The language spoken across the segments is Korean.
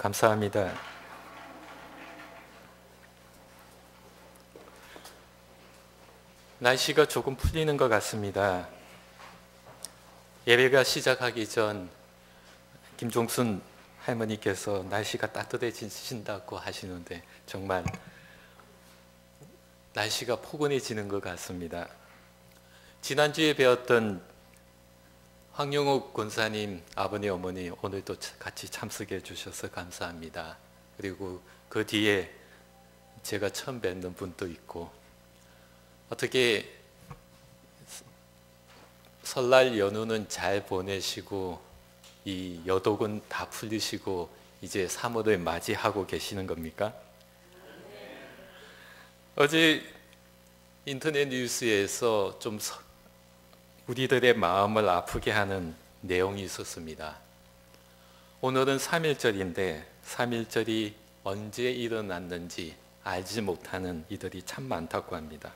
감사합니다. 날씨가 조금 풀리는 것 같습니다. 예배가 시작하기 전 김종순 할머니께서 날씨가 따뜻해지신다고 하시는데 정말 날씨가 포근해지는 것 같습니다. 지난주에 배웠던 황영욱 권사님 아버님 어머니 오늘도 같이 참석해 주셔서 감사합니다. 그리고 그 뒤에 제가 처음 뵙는 분도 있고, 어떻게 설날 연휴는 잘 보내시고 이 여독은 다 풀리시고 이제 3월을 맞이하고 계시는 겁니까? 어제 인터넷 뉴스에서 좀 우리들의 마음을 아프게 하는 내용이 있었습니다. 오늘은 3.1절인데 3.1절이 언제 일어났는지 알지 못하는 이들이 참 많다고 합니다.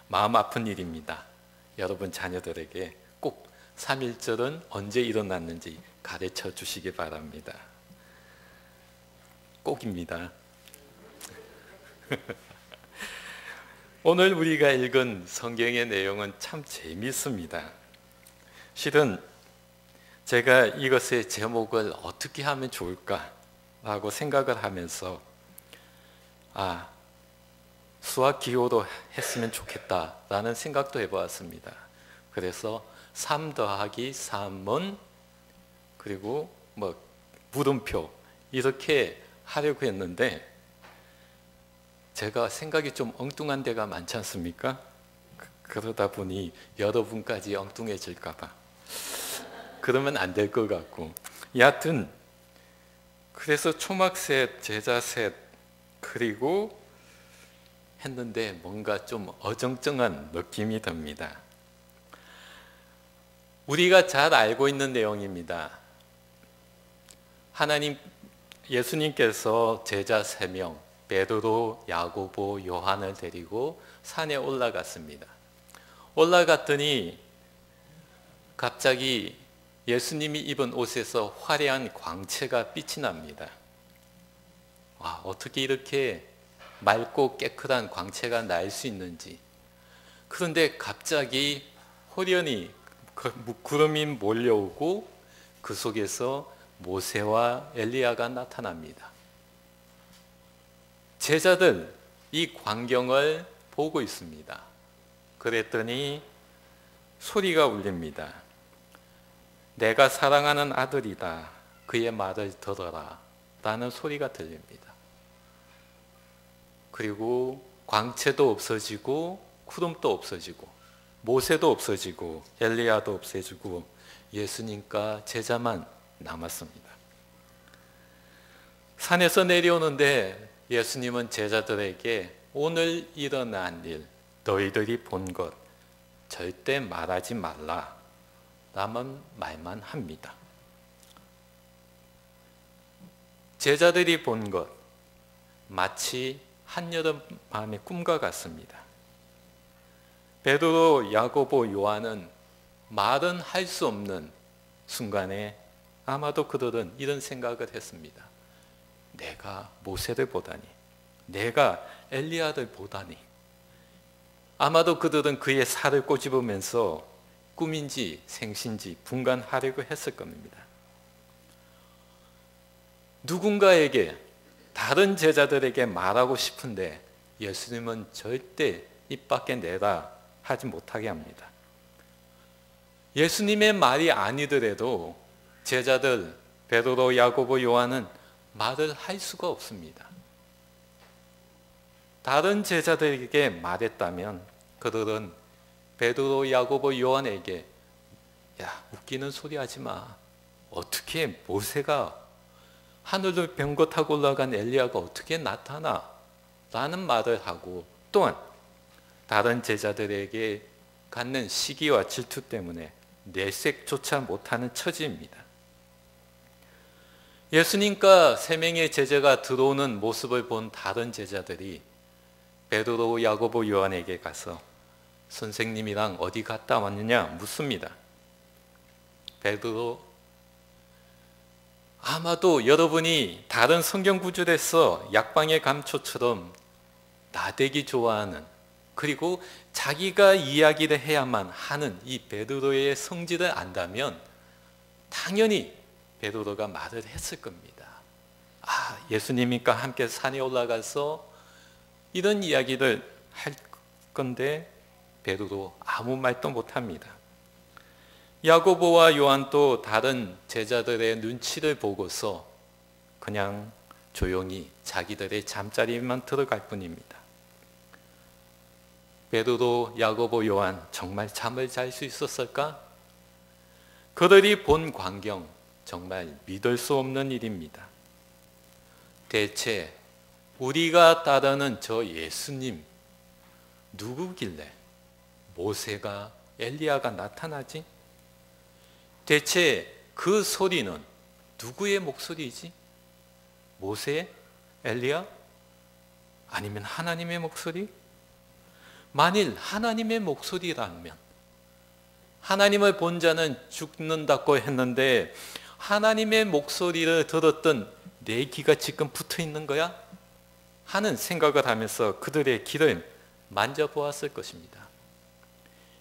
마음 아픈 일입니다. 여러분 자녀들에게 꼭 3.1절은 언제 일어났는지 가르쳐 주시기 바랍니다. 꼭입니다. 오늘 우리가 읽은 성경의 내용은 참 재미있습니다. 실은 제가 이것의 제목을 어떻게 하면 좋을까라고 생각을 하면서 수학 기호로 했으면 좋겠다라는 생각도 해보았습니다. 그래서 3 더하기 3은 그리고 물음표 이렇게 하려고 했는데 제가 생각이 좀 엉뚱한 데가 많지 않습니까? 그러다 보니 여러분까지 엉뚱해질까 봐 그러면 안 될 것 같고, 여하튼 그래서 초막셋, 제자셋 그리고 했는데 뭔가 좀 어정쩡한 느낌이 듭니다. 우리가 잘 알고 있는 내용입니다. 예수님께서 제자 3명 베드로, 야고보, 요한을 데리고 산에 올라갔습니다. 올라갔더니 갑자기 예수님이 입은 옷에서 화려한 광채가 빛이 납니다. 어떻게 이렇게 맑고 깨끗한 광채가 날 수 있는지. 그런데 갑자기 호련히 구름이 몰려오고 그 속에서 모세와 엘리야가 나타납니다. 제자들 이 광경을 보고 있습니다. 그랬더니 소리가 울립니다. 내가 사랑하는 아들이다. 그의 말을 들어라. 라는 소리가 들립니다. 그리고 광채도 없어지고 구름도 없어지고 모세도 없어지고 엘리야도 없어지고 예수님과 제자만 남았습니다. 산에서 내려오는데 예수님은 제자들에게 오늘 일어난 일, 너희들이 본 것 절대 말하지 말라 라는 말만 합니다. 제자들이 본 것 마치 한여름 밤의 꿈과 같습니다. 베드로, 야고보, 요한은 말은 할 수 없는 순간에 아마도 그들은 이런 생각을 했습니다. 내가 모세를 보다니, 내가 엘리야를 보다니. 아마도 그들은 그의 살을 꼬집으면서 꿈인지 생신지 분간하려고 했을 겁니다. 누군가에게, 다른 제자들에게 말하고 싶은데 예수님은 절대 입 밖에 내라 하지 못하게 합니다. 예수님의 말이 아니더라도 제자들 베드로, 야고보, 요한은 말을 할 수가 없습니다. 다른 제자들에게 말했다면 그들은 베드로, 야고보, 요한에게 웃기는 소리 하지 마. 어떻게 모세가 하늘을 병거 타고 올라간 엘리야가 어떻게 나타나? 라는 말을 하고, 또한 다른 제자들에게 갖는 시기와 질투 때문에 내색조차 못하는 처지입니다. 예수님과 3명의 제자가 들어오는 모습을 본 다른 제자들이 베드로, 야고보, 요한에게 가서 선생님이랑 어디 갔다 왔느냐 묻습니다. 베드로 아마도 여러분이 다른 성경 구절에서 약방의 감초처럼 나대기 좋아하는, 그리고 자기가 이야기를 해야만 하는 이 베드로의 성질을 안다면 당연히 베드로가 말을 했을 겁니다. 예수님과 함께 산에 올라가서 이런 이야기를 할 건데 베드로 아무 말도 못합니다. 야고보와 요한도 다른 제자들의 눈치를 보고서 그냥 조용히 자기들의 잠자리만 들어갈 뿐입니다. 베드로, 야고보, 요한 정말 잠을 잘 수 있었을까? 그들이 본 광경 정말 믿을 수 없는 일입니다. 대체 우리가 따르는 저 예수님 누구길래 모세가 엘리야가 나타나지? 대체 그 소리는 누구의 목소리이지? 모세? 엘리야? 아니면 하나님의 목소리? 만일 하나님의 목소리라면, 하나님을 본 자는 죽는다고 했는데 하나님의 목소리를 들었던 내 귀가 지금 붙어 있는 거야? 하는 생각을 하면서 그들의 귀를 만져보았을 것입니다.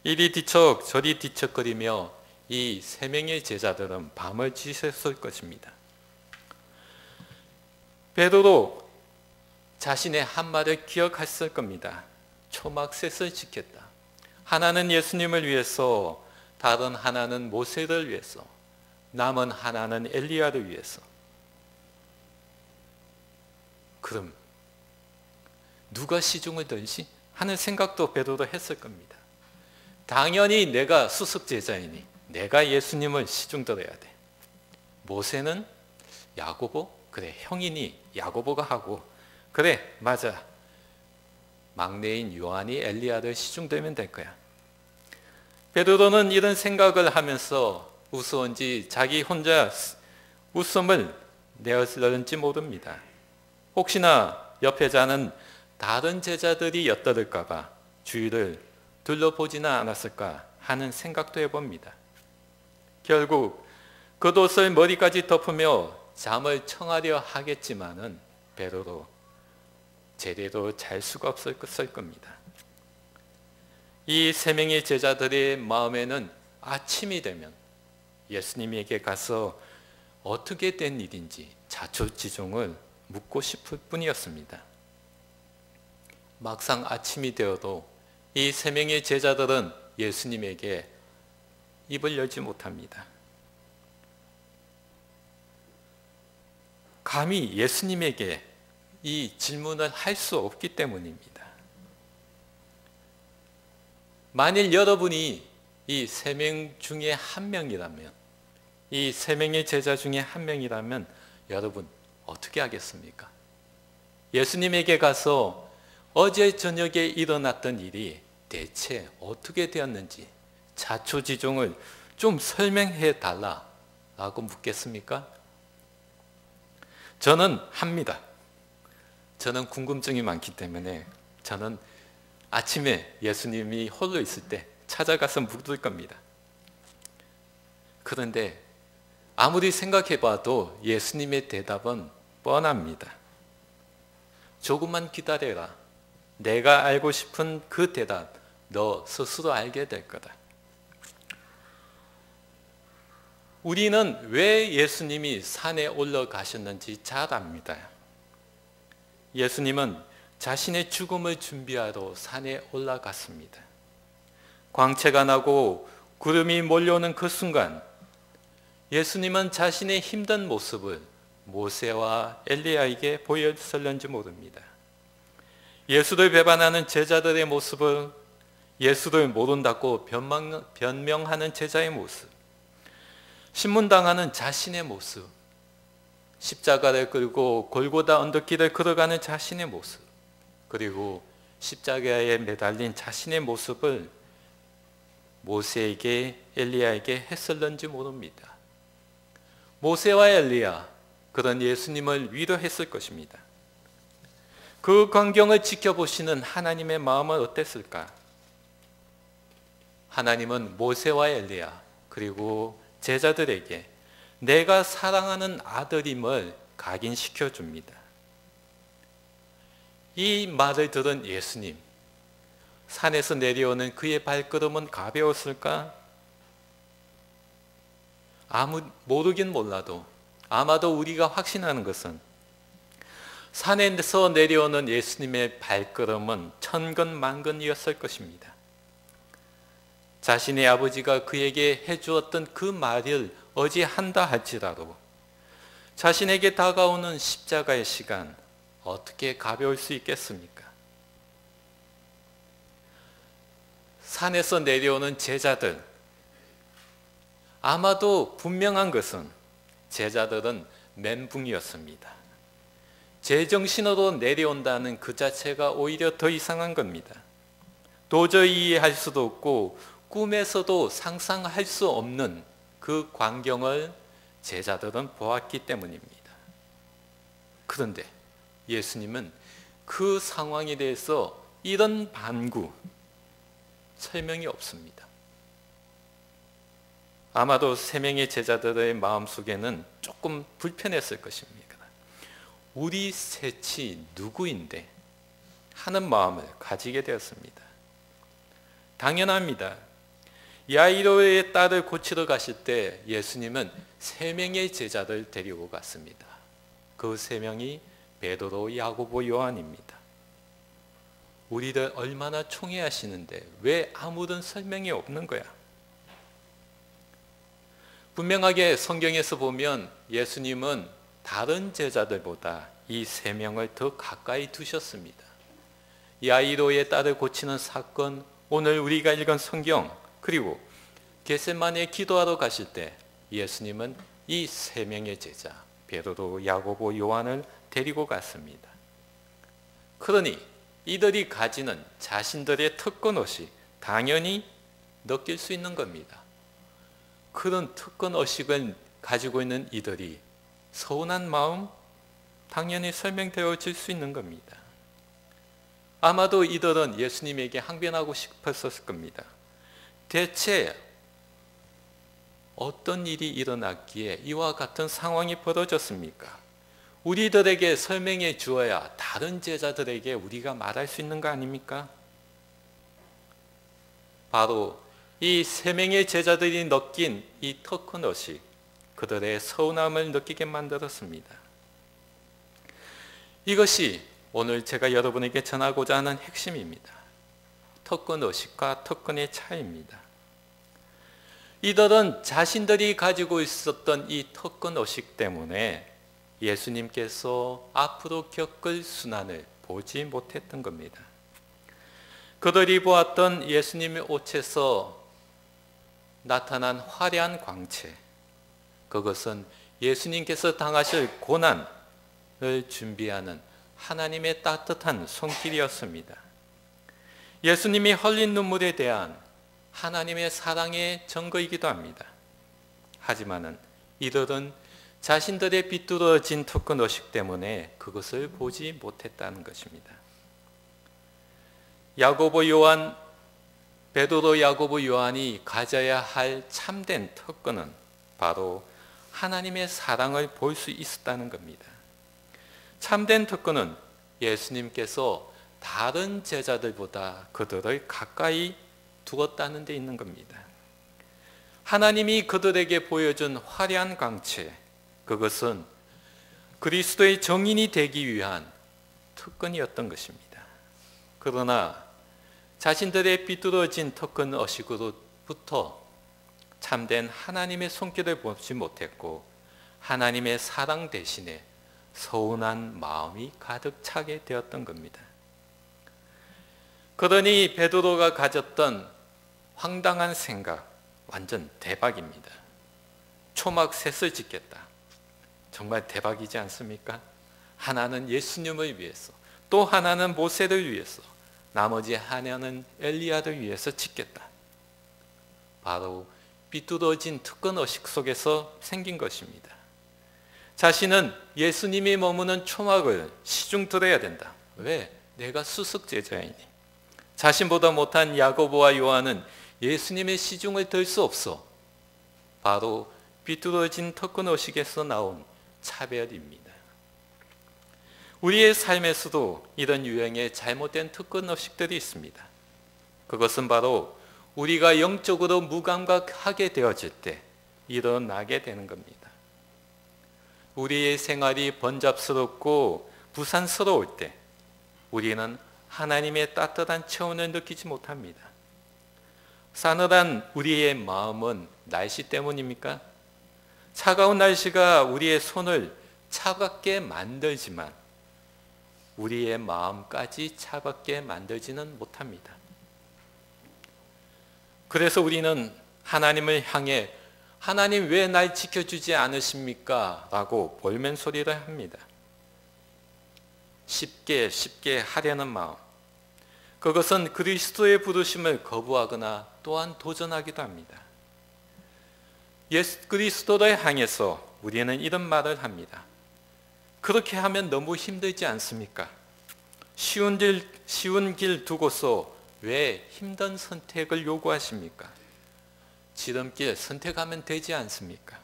이리 뒤척 저리 뒤척거리며 이 세 명의 제자들은 밤을 지새웠을 것입니다. 베드로 자신의 한 말을 기억했을 겁니다. 초막셋을 지켰다. 하나는 예수님을 위해서, 다른 하나는 모세를 위해서, 남은 하나는 엘리야를 위해서. 그럼 누가 시중을 들지? 하는 생각도 베드로 했을 겁니다. 당연히 내가 수석 제자이니 내가 예수님을 시중 들어야 돼. 모세는 야고보? 그래, 형이니 야고보가 하고, 그래, 맞아, 막내인 요한이 엘리야를 시중들면 될 거야. 베드로는 이런 생각을 하면서 우스운지 자기 혼자 웃음을 내었을지 모릅니다. 혹시나 옆에 자는 다른 제자들이 엿들을까 봐 주위를 둘러보지는 않았을까 하는 생각도 해봅니다. 결국 겉옷을 머리까지 덮으며 잠을 청하려 하겠지만은 베드로 제대로 잘 수가 없을 겁니다. 이 세 명의 제자들의 마음에는 아침이 되면 예수님에게 가서 어떻게 된 일인지 자초지종을 묻고 싶을 뿐이었습니다. 막상 아침이 되어도 이 세 명의 제자들은 예수님에게 입을 열지 못합니다. 감히 예수님에게 이 질문을 할 수 없기 때문입니다. 만일 여러분이 이 세 명 중에 한 명이라면, 이 세 명의 제자 중에 한 명이라면 여러분 어떻게 하겠습니까? 예수님에게 가서 어제 저녁에 일어났던 일이 대체 어떻게 되었는지 자초지종을 좀 설명해 달라고 묻겠습니까? 저는 합니다. 저는 궁금증이 많기 때문에 저는 아침에 예수님이 홀로 있을 때 찾아가서 묻을 겁니다. 그런데 아무리 생각해 봐도 예수님의 대답은 뻔합니다. 조금만 기다려라. 내가 알고 싶은 그 대답 너 스스로 알게 될 거다. 우리는 왜 예수님이 산에 올라가셨는지 잘 압니다. 예수님은 자신의 죽음을 준비하러 산에 올라갔습니다. 광채가 나고 구름이 몰려오는 그 순간 예수님은 자신의 힘든 모습을 모세와 엘리야에게 보였을는지 모릅니다. 예수를 배반하는 제자들의 모습을, 예수를 모른다고 변명하는 제자의 모습, 신문당하는 자신의 모습, 십자가를 끌고 골고다 언덕길을 걸어가는 자신의 모습, 그리고 십자가에 매달린 자신의 모습을 모세에게 엘리야에게 했을는지 모릅니다. 모세와 엘리야, 그런 예수님을 위로했을 것입니다. 그 광경을 지켜보시는 하나님의 마음은 어땠을까? 하나님은 모세와 엘리야 그리고 제자들에게 내가 사랑하는 아들임을 각인시켜 줍니다. 이 말을 들은 예수님, 산에서 내려오는 그의 발걸음은 가벼웠을까? 모르긴 몰라도 아마도 우리가 확신하는 것은 산에서 내려오는 예수님의 발걸음은 천근만근이었을 것입니다. 자신의 아버지가 그에게 해주었던 그 말을 의지한다 할지라도 자신에게 다가오는 십자가의 시간 어떻게 가벼울 수 있겠습니까? 산에서 내려오는 제자들, 아마도 분명한 것은 제자들은 멘붕이었습니다. 제정신으로 내려온다는 그 자체가 오히려 더 이상한 겁니다. 도저히 이해할 수도 없고 꿈에서도 상상할 수 없는 그 광경을 제자들은 보았기 때문입니다. 그런데 예수님은 그 상황에 대해서 이런 반구, 설명이 없습니다. 아마도 세 명의 제자들의 마음속에는 조금 불편했을 것입니다. 우리 셋이 누구인데 하는 마음을 가지게 되었습니다. 당연합니다. 야이로의 딸을 고치러 가실 때 예수님은 세 명의 제자들 데리고 갔습니다. 그 세 명이 베드로, 야고보, 요한입니다. 우리를 얼마나 총애하시는데 왜 아무런 설명이 없는 거야? 분명하게 성경에서 보면 예수님은 다른 제자들보다 이 세 명을 더 가까이 두셨습니다. 야이로의 딸을 고치는 사건, 오늘 우리가 읽은 성경, 그리고 겟세마네에 기도하러 가실 때 예수님은 이 세 명의 제자 베드로, 야고보, 요한을 데리고 갔습니다. 그러니 이들이 가지는 자신들의 특권의식 당연히 느낄 수 있는 겁니다. 그런 특권의식을 가지고 있는 이들이 서운한 마음 당연히 설명되어질 수 있는 겁니다. 아마도 이들은 예수님에게 항변하고 싶었을 겁니다. 대체 어떤 일이 일어났기에 이와 같은 상황이 벌어졌습니까? 우리들에게 설명해 주어야 다른 제자들에게 우리가 말할 수 있는 거 아닙니까? 바로 이 세 명의 제자들이 느낀 이 특권의식, 그들의 서운함을 느끼게 만들었습니다. 이것이 오늘 제가 여러분에게 전하고자 하는 핵심입니다. 특권의식과 특권의 차이입니다. 이들은 자신들이 가지고 있었던 이 특권의식 때문에 예수님께서 앞으로 겪을 순환을 보지 못했던 겁니다. 그들이 보았던 예수님의 옷에서 나타난 화려한 광채, 그것은 예수님께서 당하실 고난을 준비하는 하나님의 따뜻한 손길이었습니다. 예수님이 흘린 눈물에 대한 하나님의 사랑의 증거이기도 합니다. 하지만 이들은 자신들의 비뚤어진 특권의식 때문에 그것을 보지 못했다는 것입니다. 야고보, 요한, 베드로, 야고보, 요한이 가져야 할 참된 특권은 바로 하나님의 사랑을 볼 수 있었다는 겁니다. 참된 특권은 예수님께서 다른 제자들보다 그들을 가까이 두었다는 데 있는 겁니다. 하나님이 그들에게 보여준 화려한 광채, 그것은 그리스도의 정인이 되기 위한 특권이었던 것입니다. 그러나 자신들의 비뚤어진 특권의식으로부터 참된 하나님의 손길을 보지 못했고 하나님의 사랑 대신에 서운한 마음이 가득 차게 되었던 겁니다. 그러니 베드로가 가졌던 황당한 생각, 완전 대박입니다. 초막 셋을 짓겠다. 정말 대박이지 않습니까? 하나는 예수님을 위해서, 또 하나는 모세를 위해서, 나머지 하나는 엘리야를 위해서 짓겠다. 바로 비뚤어진 특권의식 속에서 생긴 것입니다. 자신은 예수님이 머무는 초막을 시중 들어야 된다. 왜? 내가 수석 제자이니. 자신보다 못한 야고보와 요한은 예수님의 시중을 들 수 없어. 바로 비뚤어진 턱끈의식에서 나온 차별입니다. 우리의 삶에서도 이런 유형의 잘못된 턱끈의식들이 있습니다. 그것은 바로 우리가 영적으로 무감각하게 되어질 때 일어나게 되는 겁니다. 우리의 생활이 번잡스럽고 부산스러울 때 우리는 하나님의 따뜻한 체온을 느끼지 못합니다. 싸늘한 우리의 마음은 날씨 때문입니까? 차가운 날씨가 우리의 손을 차갑게 만들지만 우리의 마음까지 차갑게 만들지는 못합니다. 그래서 우리는 하나님을 향해 하나님 왜 날 지켜주지 않으십니까? 라고 볼멘 소리를 합니다. 쉽게 하려는 마음, 그것은 그리스도의 부르심을 거부하거나 또한 도전하기도 합니다. 예수 그리스도를 향해서 우리는 이런 말을 합니다. 그렇게 하면 너무 힘들지 않습니까? 쉬운 길 두고서 왜 힘든 선택을 요구하십니까? 지름길 선택하면 되지 않습니까?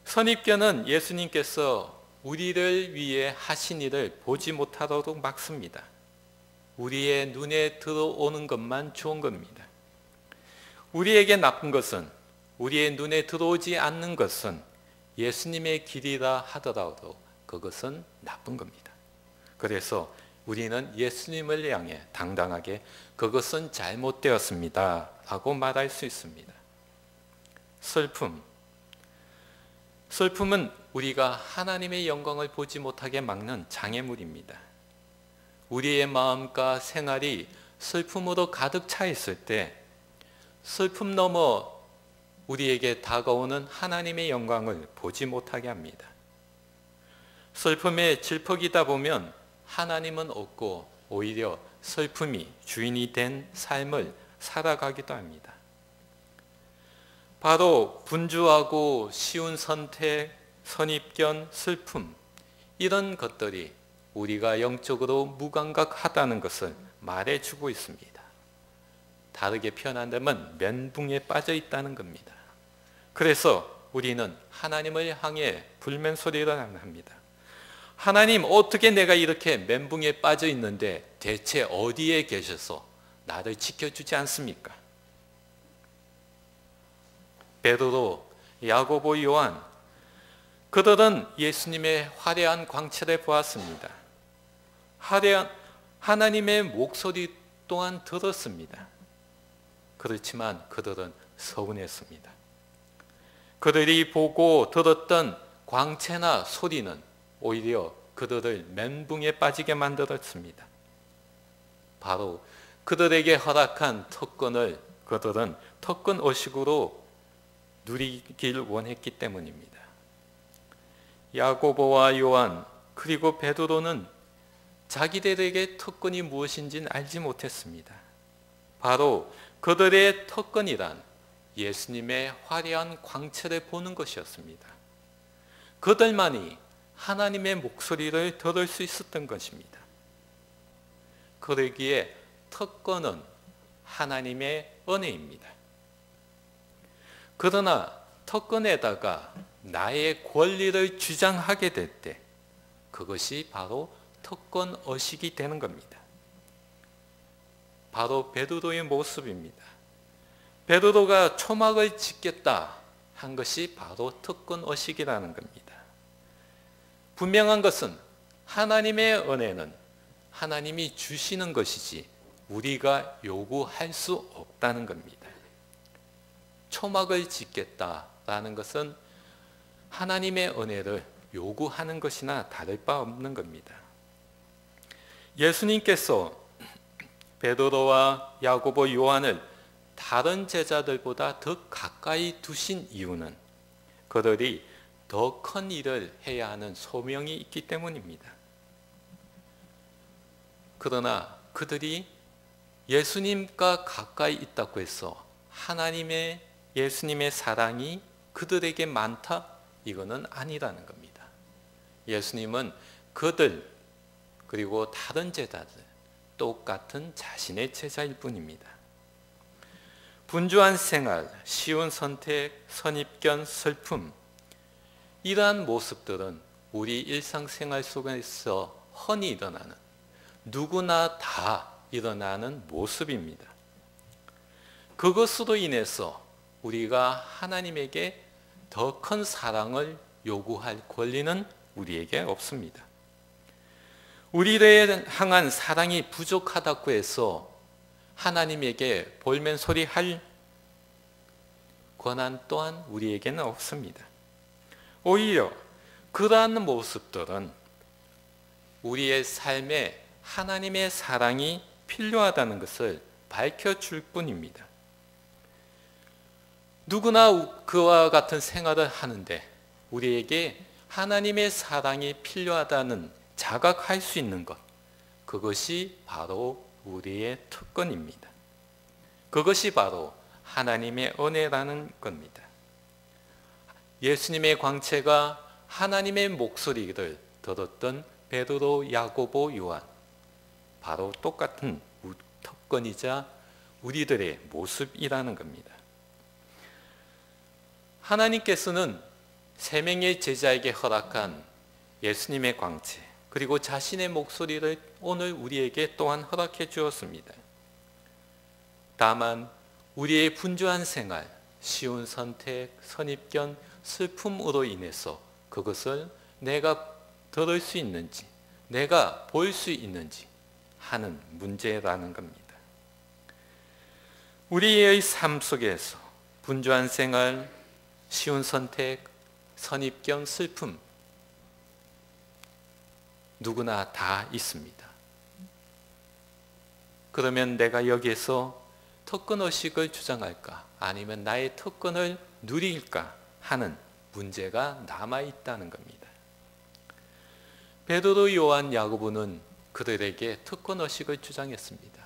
선입견은 예수님께서 우리를 위해 하신 일을 보지 못하도록 막습니다. 우리의 눈에 들어오는 것만 좋은 겁니다. 우리에게 나쁜 것은, 우리의 눈에 들어오지 않는 것은 예수님의 길이라 하더라도 그것은 나쁜 겁니다. 그래서 우리는 예수님을 향해 당당하게 그것은 잘못되었습니다 라고 말할 수 있습니다. 슬픔은 우리가 하나님의 영광을 보지 못하게 막는 장애물입니다. 우리의 마음과 생활이 슬픔으로 가득 차 있을 때 슬픔 너머 우리에게 다가오는 하나님의 영광을 보지 못하게 합니다. 슬픔에 질퍽이다 보면 하나님은 없고 오히려 슬픔이 주인이 된 삶을 살아가기도 합니다. 바로 분주하고 쉬운 선택, 선입견, 슬픔, 이런 것들이 우리가 영적으로 무감각하다는 것을 말해주고 있습니다. 다르게 표현한다면 멘붕에 빠져 있다는 겁니다. 그래서 우리는 하나님을 향해 불면 소리를 합니다. 하나님, 어떻게 내가 이렇게 멘붕에 빠져 있는데 대체 어디에 계셔서 나를 지켜주지 않습니까? 베드로, 야고보, 요한, 그들은 예수님의 화려한 광채를 보았습니다. 화려한 하나님의 목소리 또한 들었습니다. 그렇지만 그들은 서운했습니다. 그들이 보고 들었던 광채나 소리는 오히려 그들을 멘붕에 빠지게 만들었습니다. 바로 그들에게 허락한 특권을 그들은 특권 의식으로 누리길 원했기 때문입니다. 야고보와 요한 그리고 베드로는 자기들에게 특권이 무엇인지는 알지 못했습니다. 바로 그들의 특권이란 예수님의 화려한 광채를 보는 것이었습니다. 그들만이 하나님의 목소리를 들을 수 있었던 것입니다. 그러기에 특권은 하나님의 은혜입니다. 그러나 특권에다가 나의 권리를 주장하게 될 때 그것이 바로 특권 의식이 되는 겁니다. 바로 베드로의 모습입니다. 베드로가 초막을 짓겠다 한 것이 바로 특권 의식이라는 겁니다. 분명한 것은 하나님의 은혜는 하나님이 주시는 것이지 우리가 요구할 수 없다는 겁니다. 초막을 짓겠다라는 것은 하나님의 은혜를 요구하는 것이나 다를 바 없는 겁니다. 예수님께서 베드로와 야고보, 요한을 다른 제자들보다 더 가까이 두신 이유는 그들이 더 큰 일을 해야 하는 소명이 있기 때문입니다. 그러나 그들이 예수님과 가까이 있다고 해서 예수님의 사랑이 그들에게 많다? 이거는 아니라는 겁니다. 예수님은 그들 그리고 다른 제자들 똑같은 자신의 제자일 뿐입니다. 분주한 생활, 쉬운 선택, 선입견, 슬픔, 이러한 모습들은 우리 일상생활 속에서 흔히 일어나는, 누구나 다 일어나는 모습입니다. 그것으로 인해서 우리가 하나님에게 더 큰 사랑을 요구할 권리는 우리에게 없습니다. 우리를 향한 사랑이 부족하다고 해서 하나님에게 볼멘소리 할 권한 또한 우리에게는 없습니다. 오히려 그러한 모습들은 우리의 삶에 하나님의 사랑이 필요하다는 것을 밝혀줄 뿐입니다. 누구나 그와 같은 생활을 하는데 우리에게 하나님의 사랑이 필요하다는 자각할 수 있는 것, 그것이 바로 우리의 특권입니다. 그것이 바로 하나님의 은혜라는 겁니다. 예수님의 광채가 하나님의 목소리를 들었던 베드로, 야고보, 요한, 바로 똑같은 특권이자 우리들의 모습이라는 겁니다. 하나님께서는 세 명의 제자에게 허락한 예수님의 광채, 그리고 자신의 목소리를 오늘 우리에게 또한 허락해 주었습니다. 다만 우리의 분주한 생활, 쉬운 선택, 선입견, 슬픔으로 인해서 그것을 내가 들을 수 있는지, 내가 볼 수 있는지 하는 문제라는 겁니다. 우리의 삶 속에서 분주한 생활, 쉬운 선택, 선입견, 슬픔, 누구나 다 있습니다. 그러면 내가 여기에서 특권의식을 주장할까? 아니면 나의 특권을 누릴까? 하는 문제가 남아있다는 겁니다. 베드로, 요한, 야고보는 그들에게 특권의식을 주장했습니다.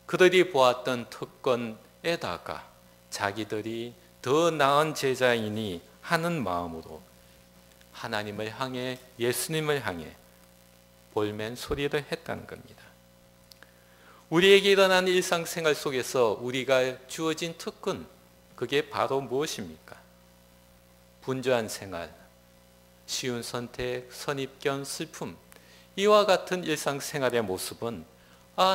그들이 보았던 특권에다가 자기들이 더 나은 제자이니 하는 마음으로 하나님을 향해, 예수님을 향해 볼멘 소리를 했다는 겁니다. 우리에게 일어난 일상생활 속에서 우리가 주어진 특권, 그게 바로 무엇입니까? 분주한 생활, 쉬운 선택, 선입견, 슬픔, 이와 같은 일상생활의 모습은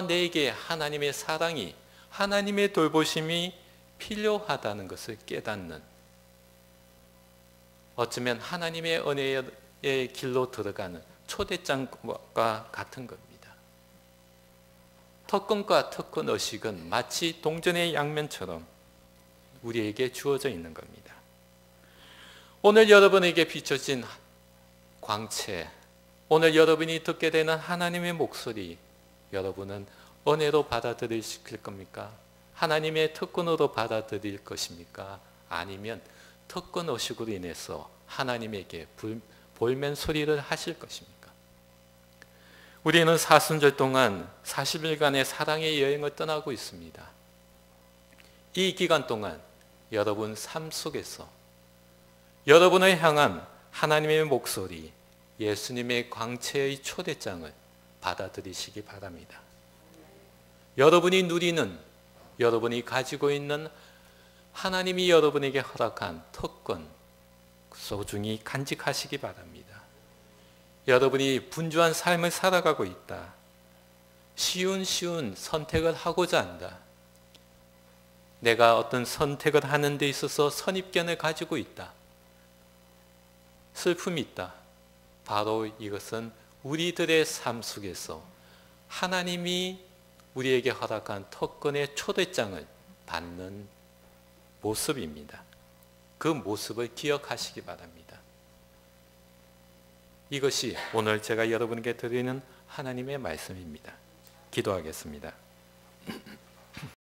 내게 하나님의 사랑이, 하나님의 돌보심이 필요하다는 것을 깨닫는, 어쩌면 하나님의 은혜의 길로 들어가는 초대장과 같은 겁니다. 특권과 특권의식은 마치 동전의 양면처럼 우리에게 주어져 있는 겁니다. 오늘 여러분에게 비춰진 광채, 오늘 여러분이 듣게 되는 하나님의 목소리, 여러분은 은혜로 받아들이실 겁니까? 하나님의 특권으로 받아들일 것입니까? 아니면 특권의식으로 인해서 하나님에게 볼멘 소리를 하실 것입니까? 우리는 사순절 동안 40일간의 사랑의 여행을 떠나고 있습니다. 이 기간 동안 여러분 삶 속에서 여러분을 향한 하나님의 목소리, 예수님의 광채의 초대장을 받아들이시기 바랍니다. 여러분이 누리는, 여러분이 가지고 있는 하나님이 여러분에게 허락한 특권, 소중히 간직하시기 바랍니다. 여러분이 분주한 삶을 살아가고 있다. 쉬운 선택을 하고자 한다. 내가 어떤 선택을 하는 데 있어서 선입견을 가지고 있다. 슬픔이 있다. 바로 이것은 우리들의 삶 속에서 하나님이 우리에게 허락한 특권의 초대장을 받는 모습입니다. 그 모습을 기억하시기 바랍니다. 이것이 오늘 제가 여러분에게 드리는 하나님의 말씀입니다. 기도하겠습니다.